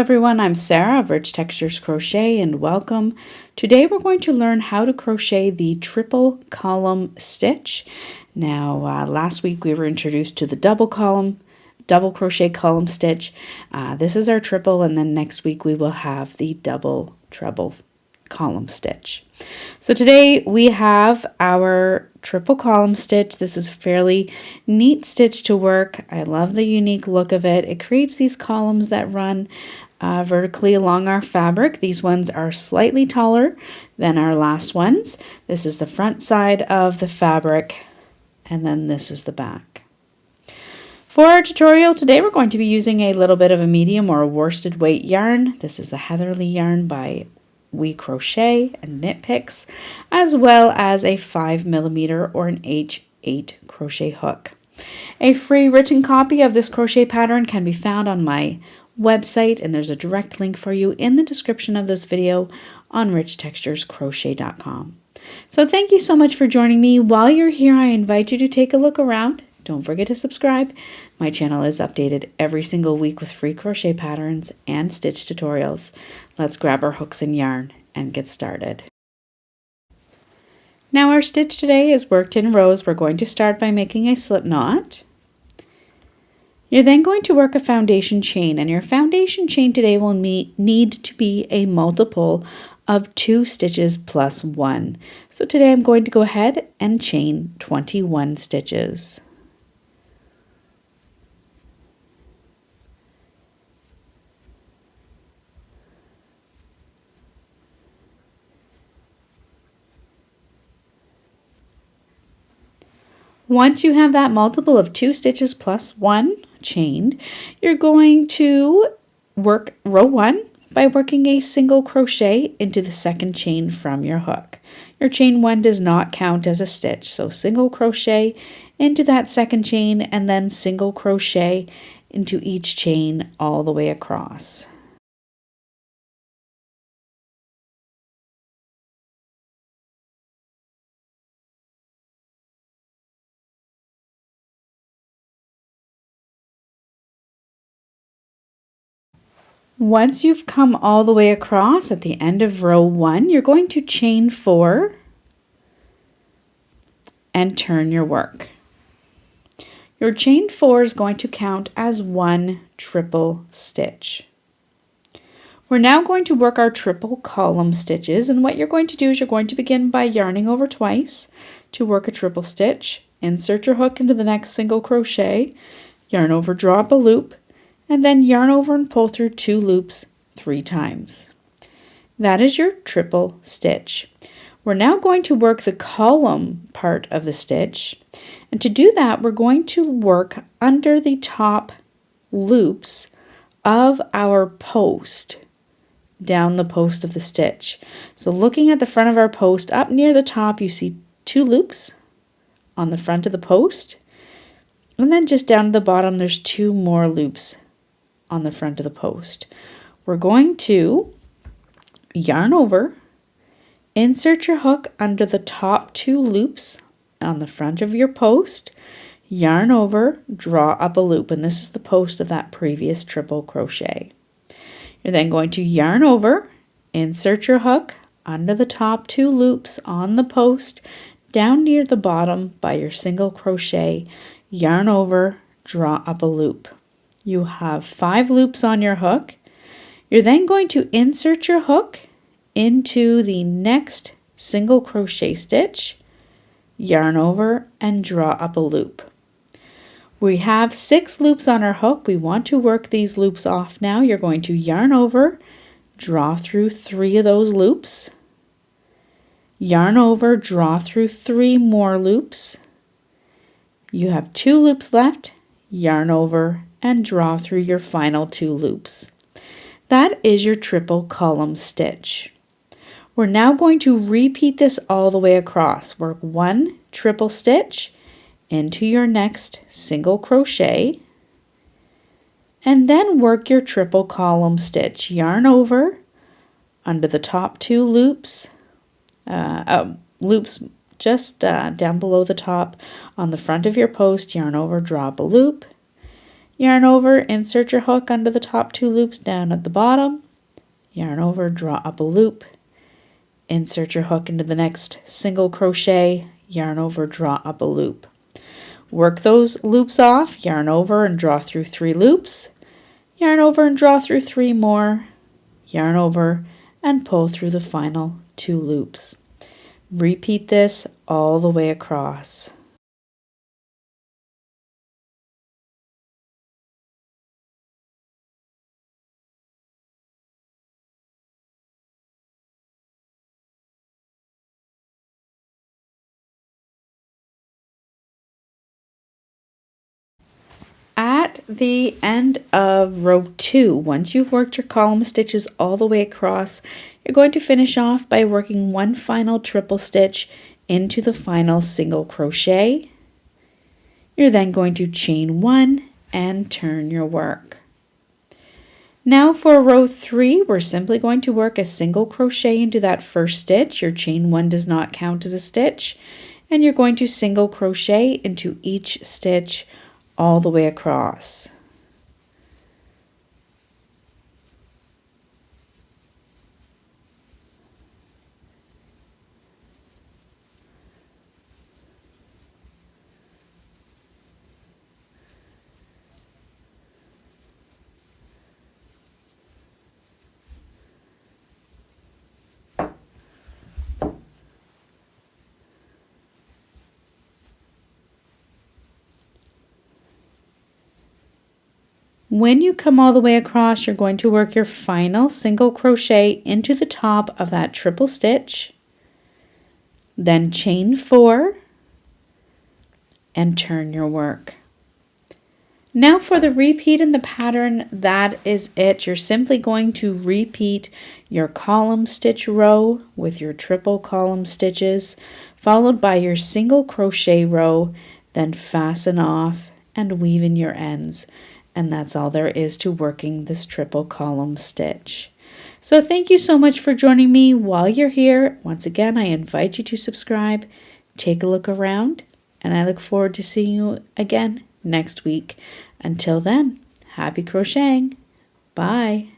everyone, I'm Sarah of Rich Textures Crochet and welcome. Today we're going to learn how to crochet the triple column stitch. Now last week we were introduced to the double crochet column stitch. This is our triple, and then next week we will have the double treble column stitch. So today we have our triple column stitch. This is a fairly neat stitch to work. I love the unique look of it. It creates these columns that run vertically along our fabric. These ones are slightly taller than our last ones. This is the front side of the fabric, and then this is the back. For our tutorial today, we're going to be using a little bit of a medium or a worsted weight yarn. This is the Heatherly yarn by We Crochet and Knit Picks, as well as a 5mm or an H8 crochet hook. A free written copy of this crochet pattern can be found on my website, and there's a direct link for you in the description of this video on richtexturescrochet.com. So thank you so much for joining me. While you're here, I invite you to take a look around. Don't forget to subscribe. My channel is updated every single week with free crochet patterns and stitch tutorials. Let's grab our hooks and yarn and get started. Now our stitch today is worked in rows. We're going to start by making a slip knot. You're then going to work a foundation chain, and your foundation chain today will need to be a multiple of 2 stitches plus 1. So today I'm going to go ahead and chain 21 stitches. Once you have that multiple of 2 stitches plus 1 chained, you're going to work row 1 by working a single crochet into the second chain from your hook. Your chain 1 does not count as a stitch, so single crochet into that second chain and then single crochet into each chain all the way across. Once you've come all the way across at the end of row 1, you're going to chain 4 and turn your work. Your chain 4 is going to count as 1 triple stitch. We're now going to work our triple column stitches, and what you're going to do is you're going to begin by yarning over twice to work a triple stitch. Insert your hook into the next single crochet, yarn over, draw up a loop, and then yarn over and pull through 2 loops 3 times. That is your triple stitch. We're now going to work the column part of the stitch, and to do that we're going to work under the top loops of our post, down the post of the stitch. So looking at the front of our post, up near the top you see 2 loops on the front of the post, and then just down at the bottom there's 2 more loops on the front of the post. We're going to yarn over, insert your hook under the top 2 loops on the front of your post, yarn over, draw up a loop, and this is the post of that previous triple crochet. You're then going to yarn over, insert your hook under the top 2 loops on the post, down near the bottom by your single crochet, yarn over, draw up a loop. You have 5 loops on your hook. You're then going to insert your hook into the next single crochet stitch, yarn over, and draw up a loop. We have 6 loops on our hook. We want to work these loops off now. You're going to yarn over, draw through 3 of those loops, yarn over, draw through 3 more loops. You have 2 loops left, yarn over, and draw through your final 2 loops. That is your triple column stitch. We're now going to repeat this all the way across. Work 1 triple stitch into your next single crochet, and then work your triple column stitch. Yarn over under the top 2 loops, loops just down below the top on the front of your post, yarn over, draw up a loop, yarn over, insert your hook under the top 2 loops down at the bottom, yarn over, draw up a loop, insert your hook into the next single crochet, yarn over, draw up a loop. Work those loops off, yarn over and draw through 3 loops, yarn over and draw through 3 more, yarn over and pull through the final 2 loops. Repeat this all the way across. At the end of row 2, once you've worked your column stitches all the way across, you're going to finish off by working one final triple stitch into the final single crochet. You're then going to chain 1 and turn your work. Now for row 3, we're simply going to work a single crochet into that first stitch. Your chain 1 does not count as a stitch, and you're going to single crochet into each stitch all the way across. When you come all the way across, you're going to work your final single crochet into the top of that triple stitch, then chain 4 and turn your work. Now for the repeat in the pattern, that is it. You're simply going to repeat your column stitch row with your triple column stitches, followed by your single crochet row, then fasten off and weave in your ends. And that's all there is to working this triple column stitch. So thank you so much for joining me. While you're here, once again, I invite you to subscribe, take a look around, and I look forward to seeing you again next week. Until then, happy crocheting. Bye.